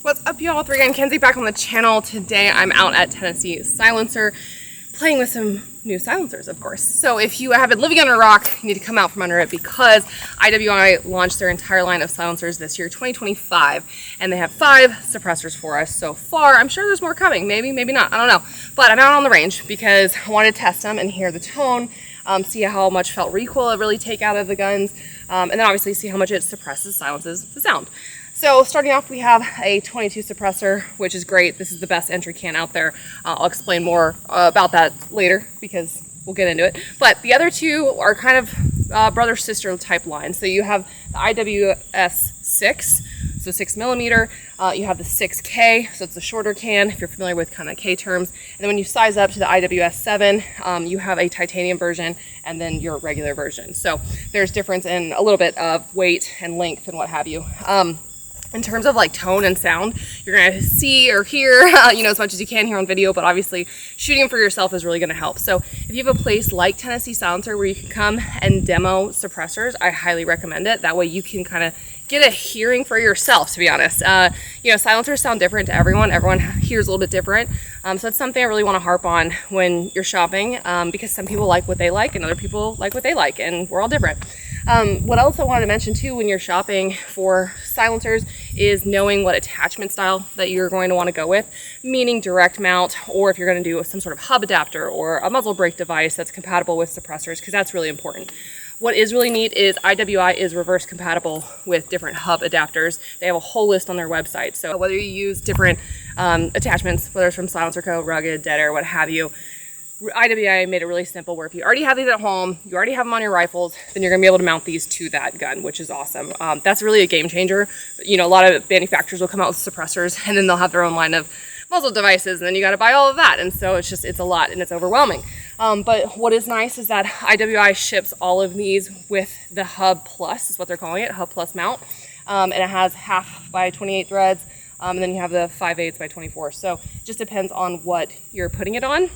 What's up, y'all? 3 again, Kenzie back on the channel. Today I'm out at Tennessee Silencer playing with some new silencers, of course. So if you have been living under a rock, you need to come out from under it because IWI launched their entire line of silencers this year, 2025, and they have 5 suppressors for us so far. I'm sure there's more coming, maybe not, I don't know. But I'm out on the range because I wanted to test them and hear the tone, see how much felt recoil it really take out of the guns, and then obviously see how much it silences the sound. So starting off, we have a 22 suppressor, which is great. This is the best entry can out there. I'll explain more about that later because we'll get into it. But the other two are kind of brother-sister type lines. So you have the IWS 6, so 6mm. You have the 6K, so it's the shorter can, if you're familiar with kind of K terms. And then when you size up to the IWS 7, you have a titanium version and then your regular version. So there's difference in a little bit of weight and length and what have you. In terms of like tone and sound, you're gonna see or hear, as much as you can here on video, but obviously shooting for yourself is really gonna help. So if you have a place like Tennessee Silencer where you can come and demo suppressors, I highly recommend it. That way you can kind of get a hearing for yourself, to be honest. Silencers sound different to everyone. Everyone hears a little bit different. So it's something I really want to harp on when you're shopping because some people like what they like and other people like what they like, and we're all different. What else I wanted to mention too when you're shopping for silencers is knowing what attachment style that you're going to want to go with, meaning direct mount, or if you're going to do some sort of hub adapter or a muzzle brake device that's compatible with suppressors, because that's really important. What is really neat is IWI is reverse compatible with different hub adapters. They have a whole list on their website. So whether you use different attachments, whether it's from Silencer Co., Rugged, Dead Air, what have you, IWI made it really simple where if you already have these at home, you already have them on your rifles, then you're going to be able to mount these to that gun, which is awesome. That's really a game changer. A lot of manufacturers will come out with suppressors and then they'll have their own line of muzzle devices, and then you got to buy all of that, and so it's a lot and it's overwhelming. But what is nice is that IWI ships all of these with the Hub Plus, is what they're calling it, Hub Plus mount, and it has 1/2 by 28 threads, and then you have the 5/8 by 24. So it just depends on what you're putting it on.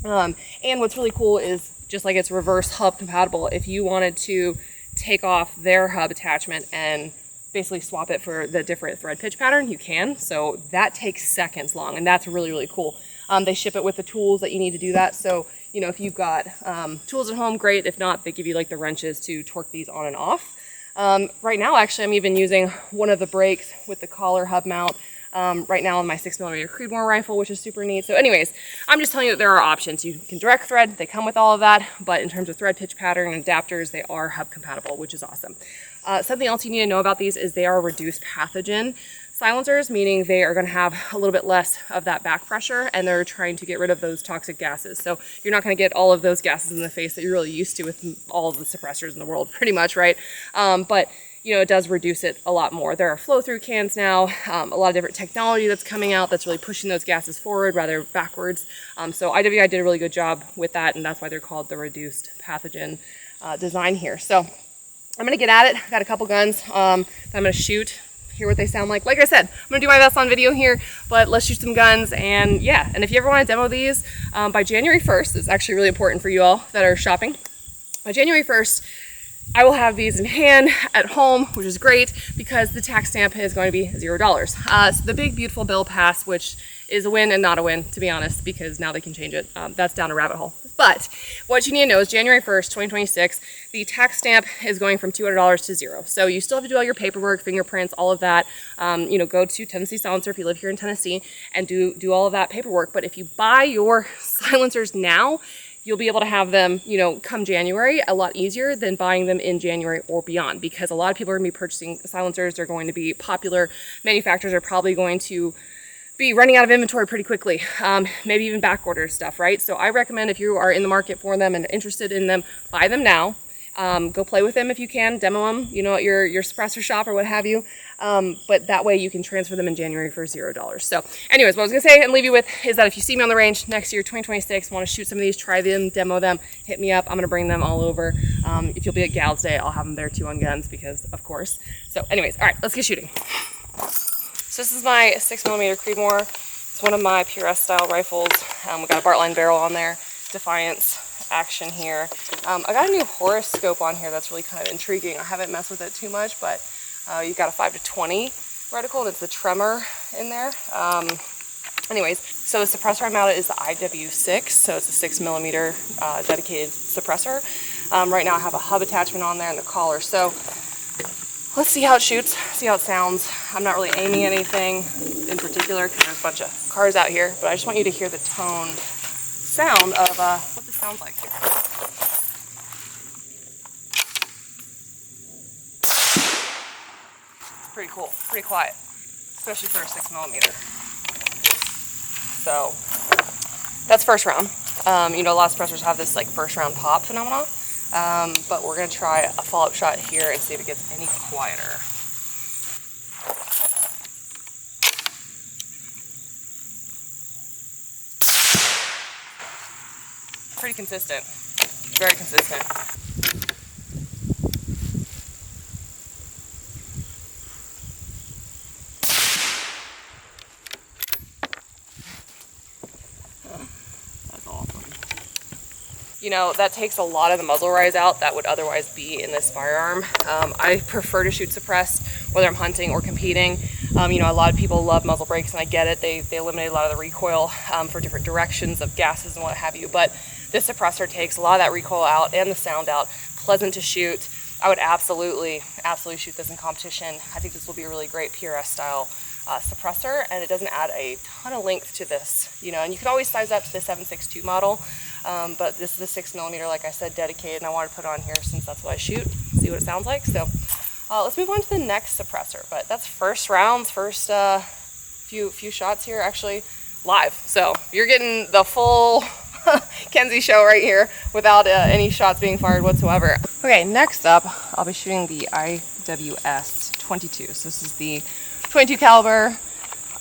And what's really cool is just like it's reverse hub compatible. If you wanted to take off their hub attachment and basically swap it for the different thread pitch pattern, you can. So that takes seconds long, and that's really, really cool. They ship it with the tools that you need to do that. So, if you've got tools at home, great. If not, they give you like the wrenches to torque these on and off. Right now, actually, I'm even using one of the brakes with the collar hub mount right now on my 6mm Creedmoor rifle, which is super neat. So anyways, I'm just telling you that there are options. You can direct thread, they come with all of that, but in terms of thread pitch pattern and adapters, they are hub compatible, which is awesome. Something else you need to know about these is they are reduced pathogen silencers, meaning they are going to have a little bit less of that back pressure, and they're trying to get rid of those toxic gases. So you're not going to get all of those gases in the face that you're really used to with all of the suppressors in the world, pretty much, right? But it does reduce it a lot more. There are flow-through cans now, a lot of different technology that's coming out that's really pushing those gases forward rather backwards. So IWI did a really good job with that, and that's why they're called the reduced pathogen design here. So I'm gonna get at it. I've got a couple guns that I'm gonna shoot, hear what they sound like. Like I said, I'm gonna do my best on video here, but let's shoot some guns. And yeah, and if you ever wanna demo these by January 1st, it's actually really important for you all that are shopping. By January 1st, I will have these in hand at home, which is great because the tax stamp is going to be $0. So the big beautiful bill passed, which is a win and not a win, to be honest, because now they can change it. That's down a rabbit hole. But what you need to know is January 1st, 2026, the tax stamp is going from $200 to $0. So you still have to do all your paperwork, fingerprints, all of that. Go to Tennessee Silencer if you live here in Tennessee and do all of that paperwork. But if you buy your silencers now, you'll be able to have them, come January a lot easier than buying them in January or beyond, because a lot of people are going to be purchasing silencers. They're going to be popular. Manufacturers are probably going to be running out of inventory pretty quickly, maybe even back order stuff, right? So I recommend if you are in the market for them and interested in them, buy them now. Go play with them if you can, demo them, at your suppressor shop or what have you. But that way you can transfer them in January for $0. So anyways, what I was gonna say and leave you with is that if you see me on the range next year, 2026, want to shoot some of these, try them, demo them, hit me up. I'm gonna bring them all over. If you'll be at Gals Day, I'll have them there too on guns because of course. So anyways, all right, let's get shooting. So this is my 6mm Creedmoor. It's one of my PRS style rifles. We got a Bartline barrel on there, Defiance action here. I got a new horoscope on here that's really kind of intriguing. I haven't messed with it too much, but you've got a 5 to 20 reticle, and it's the tremor in there. Anyways, so the suppressor I mounted is the IW6, so it's a 6mm dedicated suppressor. Right now I have a hub attachment on there and the collar, so let's see how it shoots, see how it sounds. I'm not really aiming anything in particular because there's a bunch of cars out here, but I just want you to hear the tone sound of what this sounds like here. Pretty cool, pretty quiet, especially for a 6mm. So that's first round. You know, a lot of suppressors have this like first round pop phenomenon, but we're gonna try a follow-up shot here and see if it gets any quieter. Pretty consistent, very consistent. You know, that takes a lot of the muzzle rise out that would otherwise be in this firearm. I prefer to shoot suppressed, whether I'm hunting or competing. You know, a lot of people love muzzle brakes, and I get it. They eliminate a lot of the recoil for different directions of gases and what have you. But this suppressor takes a lot of that recoil out and the sound out. Pleasant to shoot. I would absolutely shoot this in competition. I think this will be a really great PRS style suppressor, and it doesn't add a ton of length to this, you know, and you can always size up to the 7.62 model, but this is a 6mm, like I said, dedicated, and I want to put it on here since that's what I shoot, see what it sounds like. So let's move on to the next suppressor, but that's first rounds, first few shots here, actually live, so you're getting the full Kenzie show right here without any shots being fired whatsoever. Okay, next up I'll be shooting the IWS 22. So this is the 22 caliber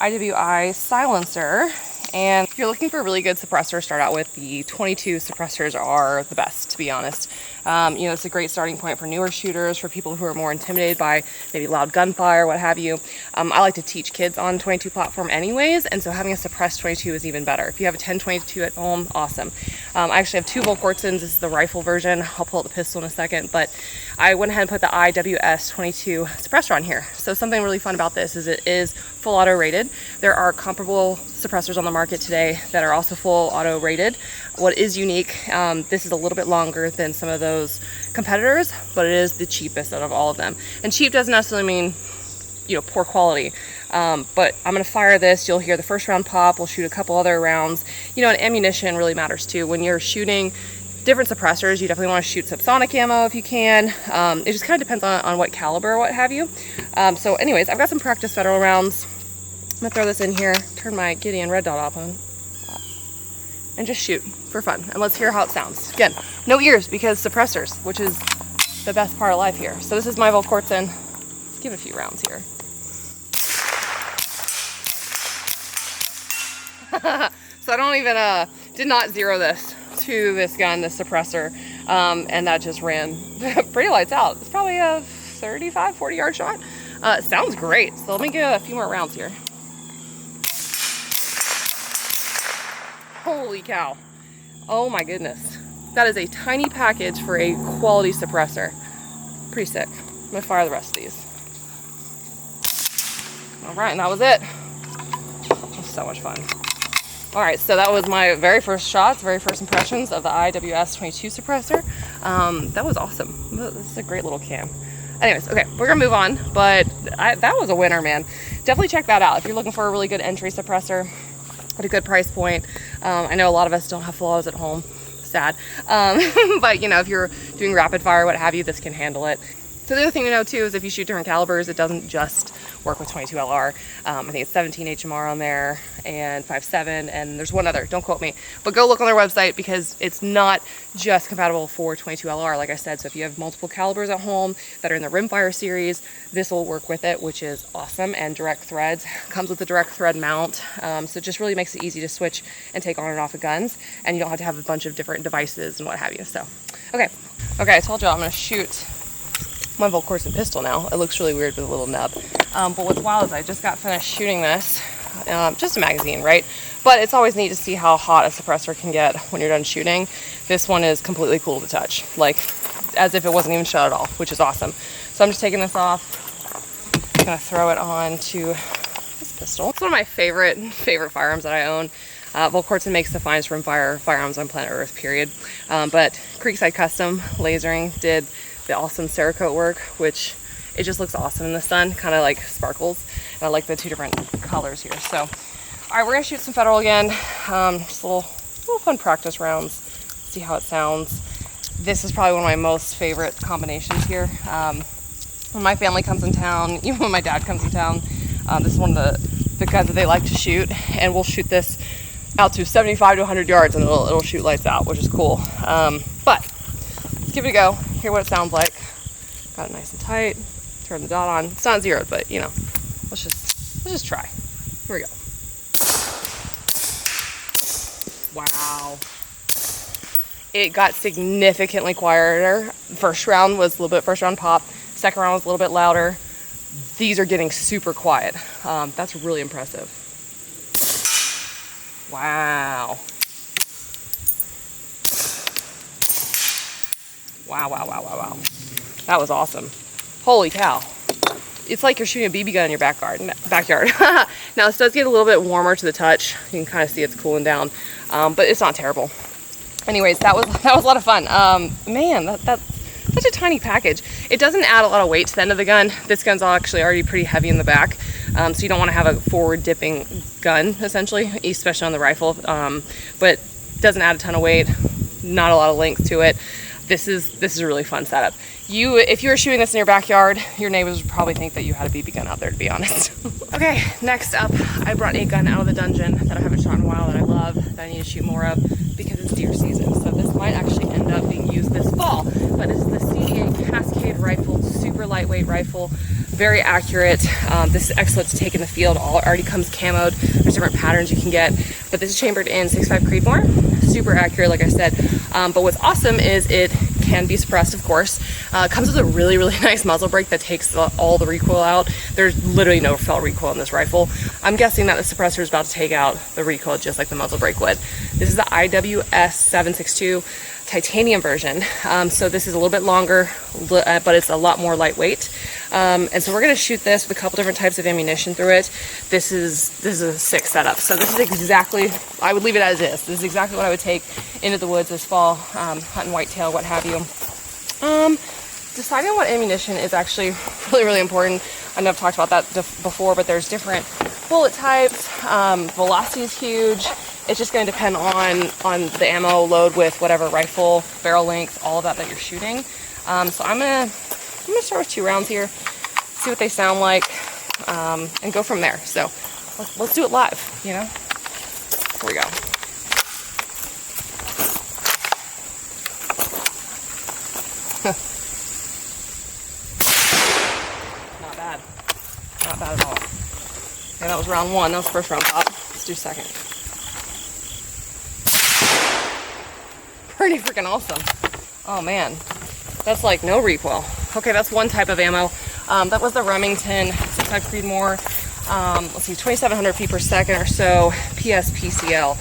IWI silencer, and if you're looking for a really good suppressor, start out with the 22 suppressors are the best, to be honest. You know, it's a great starting point for newer shooters, for people who are more intimidated by maybe loud gunfire, what have you. I like to teach kids on 22 platform anyways, and so having a suppressed 22 is even better. If you have a 10-22 at home, awesome. I actually have two Volquartsens. This is the rifle version. I'll pull out the pistol in a second, but I went ahead and put the IWS 22 suppressor on here. So something really fun about this is it is full auto rated. There are comparable suppressors on the market today that are also full auto rated. What is unique, this is a little bit longer than some of those competitors, but it is the cheapest out of all of them. And cheap doesn't necessarily mean, you know, poor quality. But I'm gonna fire this. You'll hear the first round pop. We'll shoot a couple other rounds. You know, and ammunition really matters too. When you're shooting different suppressors, you definitely want to shoot subsonic ammo if you can. It just kind of depends on what caliber or what have you. So anyways, I've got some practice federal rounds. I'm gonna throw this in here, turn my Gideon red dot off on, and just shoot for fun. And let's hear how it sounds. Again, no ears because suppressors, which is the best part of life here. So this is my Volquartsen. Let's give it a few rounds here. So I don't even, did not zero this to this gun, this suppressor, and that just ran pretty lights out. It's probably a 35, 40 yard shot. It sounds great. So let me get a few more rounds here. Holy cow. Oh my goodness. That is a tiny package for a quality suppressor. Pretty sick. I'm gonna fire the rest of these. All right, and that was it. It was so much fun. All right, so that was my very first shots, very first impressions of the IWS 22 suppressor. That was awesome. This is a great little cam. Anyways, okay, we're gonna move on, but that was a winner, man. Definitely check that out if you're looking for a really good entry suppressor at a good price point. I know a lot of us don't have flaws at home, sad. But you know, if you're doing rapid fire, what have you, this can handle it. So the other thing to know too is if you shoot different calibers, it doesn't just work with 22 LR. I think it's 17 HMR on there and 5.7, and there's one other, don't quote me, but go look on their website because it's not just compatible for 22 LR, like I said. So if you have multiple calibers at home that are in the rimfire series, this will work with it, which is awesome. And direct threads, comes with a direct thread mount. So it just really makes it easy to switch and take on and off of guns, and you don't have to have a bunch of different devices and what have you. So, okay, I told you I'm gonna shoot my Volquartsen pistol now. It looks really weird with a little nub. But what's wild is I just got finished shooting this, just a magazine, right? But it's always neat to see how hot a suppressor can get when you're done shooting. This one is completely cool to touch, like as if it wasn't even shot at all, which is awesome. So I'm just taking this off. I'm gonna throw it on to this pistol. It's one of my favorite firearms that I own. Volquartsen makes the finest rimfire firearms on planet Earth, period. But Creekside Custom Lasering did the awesome Cerakote work, which it just looks awesome in the sun, kind of like sparkles. And I like the two different colors here. So, all right, we're gonna shoot some Federal again. Just little fun practice rounds, see how it sounds. This is probably one of my most favorite combinations here. When my family comes in town, even when my dad comes in town, this is one of the guns that they like to shoot, and we'll shoot this out to 75 to 100 yards and it'll shoot lights out, which is cool. But let's give it a go, hear what it sounds like. Got it nice and tight, turn the dot on. It's not zeroed, but you know, let's just try. Here we go. Wow. It got significantly quieter. First round was a little bit first round pop. Second round was a little bit louder. These are getting super quiet. That's really impressive. Wow. Wow. That was awesome. Holy cow. It's like you're shooting a BB gun in your backyard. Now this does get a little bit warmer to the touch. You can kind of see it's cooling down, but it's not terrible. Anyways, that was a lot of fun. Man, that's such a tiny package. It doesn't add a lot of weight to the end of the gun. This gun's actually already pretty heavy in the back, so you don't want to have a forward dipping gun, essentially, especially on the rifle. But doesn't add a ton of weight, not a lot of length to it. This is a really fun setup. If you were shooting this in your backyard, your neighbors would probably think that you had a BB gun out there, to be honest. Okay, next up, I brought a gun out of the dungeon that I haven't shot in a while that I love, that I need to shoot more of because it's deer season. So this might actually end up being used this fall, but it's the CD8 Cascade rifle, super lightweight rifle, very accurate. This is excellent to take in the field. Already comes camoed. There's different patterns you can get, but this is chambered in 6.5 Creedmoor. Super accurate, like I said. But what's awesome is it can be suppressed, of course. It comes with a really nice muzzle brake that takes all the recoil out. There's literally no felt recoil in this rifle. I'm guessing that the suppressor is about to take out the recoil just like the muzzle brake would. This is the IWS 762 titanium version. So this is a little bit longer, but it's a lot more lightweight. And so we're going to shoot this with a couple different types of ammunition through it. This is a sick setup. So this is exactly, I would leave it as is. This is exactly what I would take into the woods this fall, hunting whitetail, what have you. Deciding on what ammunition is actually really important. I know I've talked about that before, but there's different bullet types. Velocity is huge. It's just going to depend on the ammo load with whatever rifle, barrel length, all of that you're shooting. So I'm gonna start with 2 rounds here, see what they sound like, and go from there. So let's do it live, you know? Here we go. Not bad. Not bad at all. Okay, that was round 1. That was first round pop. Let's do second. Pretty freaking awesome. Oh man, that's like no recoil. Okay, that's one type of ammo. That was the Remington 6.5 Creedmoor. Let's see, 2,700 feet per second or so, PSPCL.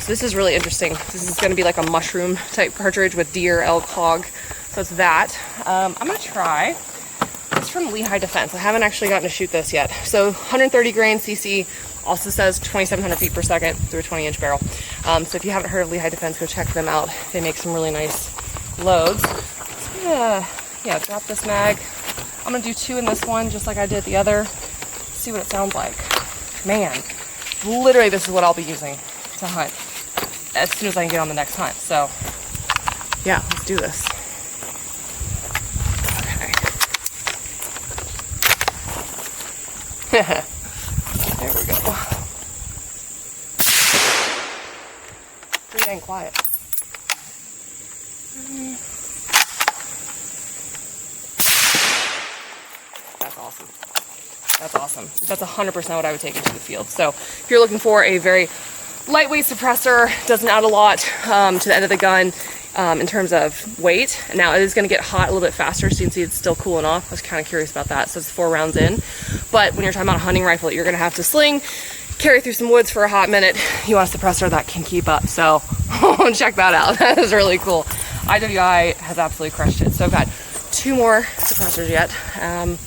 So this is really interesting. This is going to be like a mushroom type cartridge with deer, elk, hog. So it's that. I'm going to try. It's from Lehigh Defense. I haven't actually gotten to shoot this yet. So 130 grain CC. Also says 2,700 feet per second through a 20-inch barrel. So if you haven't heard of Lehigh Defense, go check them out. They make some really nice loads. So yeah, drop this mag. I'm gonna do 2 in this one, just like I did the other. See what it sounds like. Man, literally this is what I'll be using to hunt as soon as I can get on the next hunt. So yeah, let's do this. Okay. There we go. Pretty dang quiet. That's awesome. That's awesome. That's 100% what I would take into the field. So if you're looking for a very lightweight suppressor, doesn't add a lot to the end of the gun in terms of weight. Now it is going to get hot a little bit faster, so you can see it's still cooling off. I was kind of curious about that. So it's 4 rounds in. But when you're talking about a hunting rifle that you're going to have to sling, carry through some woods for a hot minute, you want a suppressor that can keep up. So check that out. That is really cool. IWI has absolutely crushed it. So I've got 2 more suppressors yet. And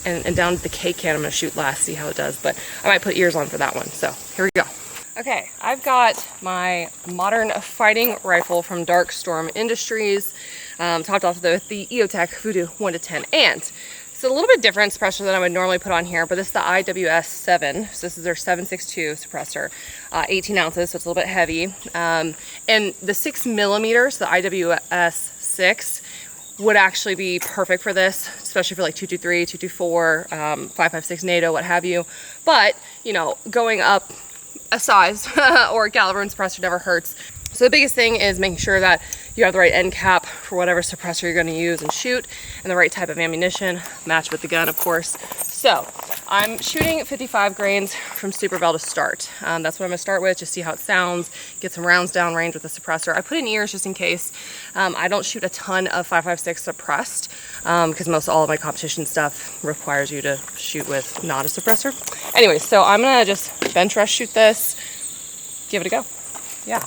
and down to the K can I'm gonna shoot last, see how it does, but I might put ears on for that one. So here we go. Okay, I've got my modern fighting rifle from Dark Storm Industries, topped off with the EOTech Voodoo 1-10, and it's a little bit different suppressor than I would normally put on here, but this is the IWS 7, so this is their 7.62 suppressor, 18 ounces, so it's a little bit heavy, and the 6mm, so the IWS 6, would actually be perfect for this, especially for like 223, 224, 5.56 NATO, what have you. But, you know, going up a size or a caliber and suppressor never hurts. So the biggest thing is making sure that you have the right end cap for whatever suppressor you're going to use and shoot, and the right type of ammunition, match with the gun, of course. So I'm shooting 55 grains from Super Bell to start. That's what I'm going to start with, just see how it sounds, get some rounds down range with the suppressor. I put in ears just in case. I don't shoot a ton of 5.56 suppressed because most all of my competition stuff requires you to shoot with not a suppressor. Anyway, so I'm going to just bench rest shoot this, give it a go. Yeah.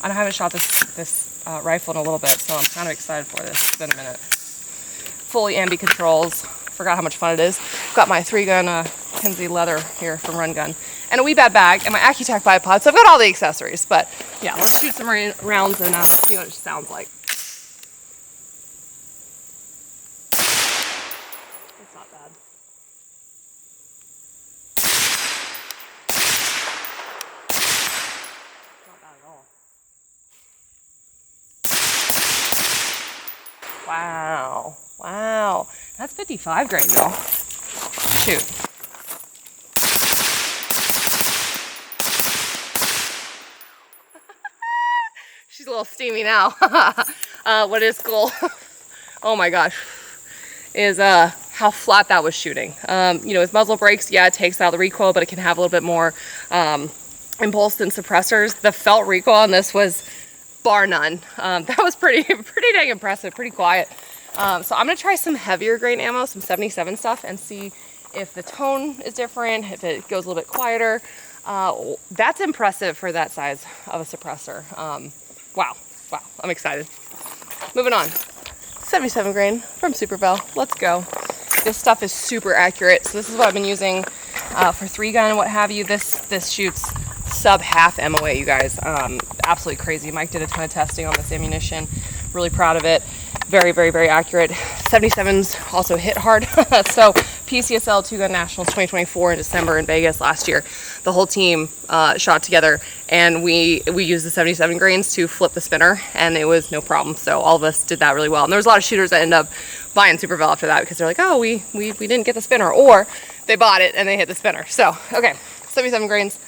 I haven't shot this rifle in a little bit, so I'm kind of excited for this. It's been a minute. Fully ambi controls. Forgot how much fun it is. Got my 3-gun Kinsey leather here from Run Gun, and a wee bad bag, and my AccuTac bipod. So I've got all the accessories. But yeah, let's shoot some rounds and see what it sounds like. It's not bad. Not bad at all. Wow, wow, that's 55 grain though. Shoot. She's a little steamy now. What is cool, oh my gosh, is how flat that was shooting. You know, with muzzle brakes, yeah, it takes out the recoil, but it can have a little bit more impulse than suppressors. The felt recoil on this was bar none. That was pretty dang impressive, pretty quiet. So I'm gonna try some heavier grain ammo, some 77 stuff, and see if the tone is different, if it goes a little bit quieter. That's impressive for that size of a suppressor. Wow, I'm excited. Moving on, 77 grain from Super Bell. Let's go. This stuff is super accurate. So this is what I've been using for 3-gun and what have you. This shoots sub half MOA, you guys. Absolutely crazy. Mike did a ton of testing on this ammunition. Really proud of it. Very, very, very accurate. 77s also hit hard. So PCSL 2-Gun Nationals 2024 in December in Vegas last year, the whole team shot together, and we used the 77 grains to flip the spinner, and it was no problem. So all of us did that really well. And there was a lot of shooters that ended up buying Super Bell after that because they're like, oh, we didn't get the spinner, or they bought it and they hit the spinner. So okay, 77 grains.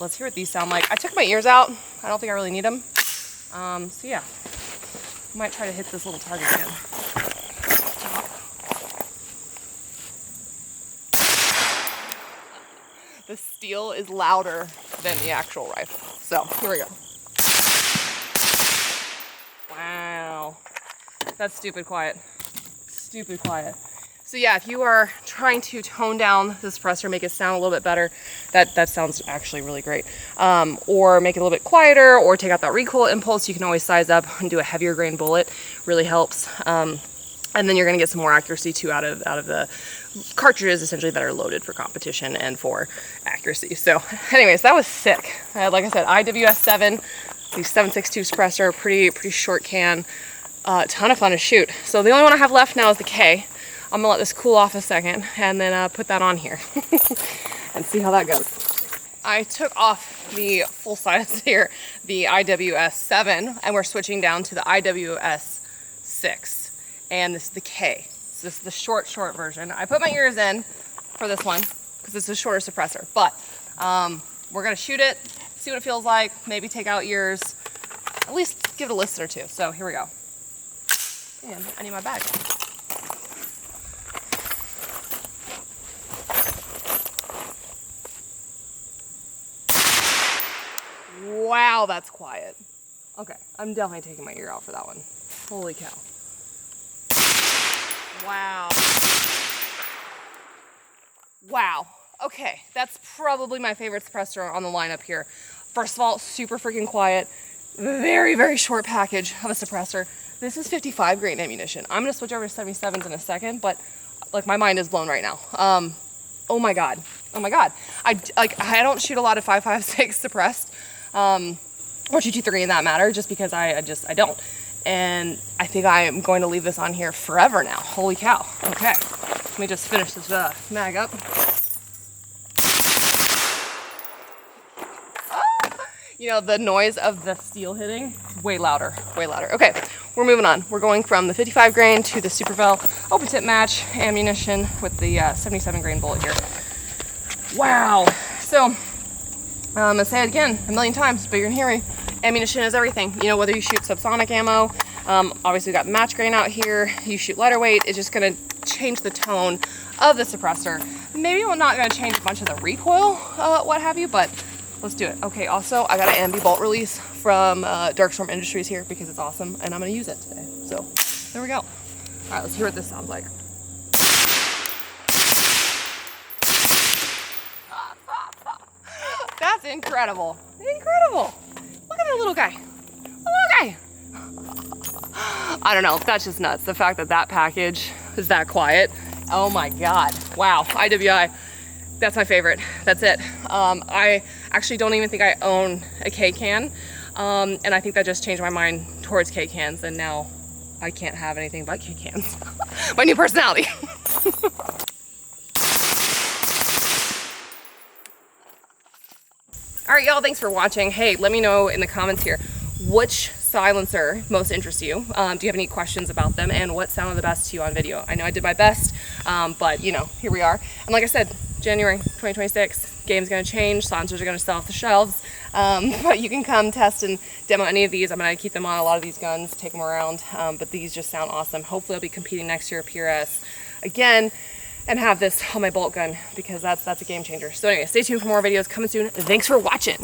Let's hear what these sound like. I took my ears out. I don't think I really need them. So yeah, might try to hit this little target again. The steel is louder than the actual rifle. So here we go. Wow, that's stupid quiet. Stupid quiet. So yeah, if you are trying to tone down the suppressor, make it sound a little bit better, that sounds actually really great. Or make it a little bit quieter, or take out that recoil impulse, you can always size up and do a heavier grain bullet. Really helps. And then you're gonna get some more accuracy too out of the cartridges essentially that are loaded for competition and for accuracy. So anyways, that was sick. Like I said, IWS 7, the 7.62 suppressor, pretty short can, ton of fun to shoot. So the only one I have left now is the K. I'm gonna let this cool off a second and then put that on here and see how that goes. I took off the full size here, the IWS 7, and we're switching down to the IWS 6, and this is the K. So this is the short version. I put my ears in for this one because it's a shorter suppressor, but we're gonna shoot it, see what it feels like, maybe take out ears, at least give it a listen or two. So here we go. And I need my bag. Wow, that's quiet. Okay, I'm definitely taking my ear out for that one. Holy cow. Wow. Wow. Okay, that's probably my favorite suppressor on the lineup here. First of all, super freaking quiet. Very short package of a suppressor. This is 55 grain ammunition. I'm gonna switch over to 77s in a second, but like my mind is blown right now. Oh my God. I don't shoot a lot of 5.56 suppressed, or 223 in that matter, just because I don't. And I think I am going to leave this on here forever now. Holy cow. Okay, let me just finish this mag up. You know, the noise of the steel hitting, way louder, way louder. Okay, we're moving on. We're going from the 55 grain to the Supervel open tip match ammunition with the 77 grain bullet here. Wow. So, I'm gonna say it again a million times, but you're gonna hear me. Ammunition is everything. You know, whether you shoot subsonic ammo, obviously we got the match grain out here, you shoot lighter weight, it's just gonna change the tone of the suppressor. Maybe we're not gonna change a bunch of the recoil, what have you, but let's do it. Okay, also, I got an ambi bolt release from Darkstorm Industries here because it's awesome, and I'm gonna use it today. So, there we go. All right, let's hear what this sounds like. That's incredible. Incredible. Look at that little guy. Little guy. I don't know, that's just nuts. The fact that that package is that quiet. Oh my God. Wow, IWI. That's my favorite. That's it. I actually don't even think I own a K-can. And I think that just changed my mind towards K-cans, and now I can't have anything but K-cans. My new personality. All right, y'all, thanks for watching. Hey, let me know in the comments here, which silencer most interests you? Do you have any questions about them, and what sounded the best to you on video? I know I did my best, but you know, here we are. And like I said, January 2026, game's gonna change, silencers are gonna sell off the shelves, but you can come test and demo any of these. I'm gonna keep them on a lot of these guns, take them around, but these just sound awesome. Hopefully I'll be competing next year at PRS again and have this on my bolt gun, because that's a game changer. So anyway, stay tuned for more videos coming soon. Thanks for watching.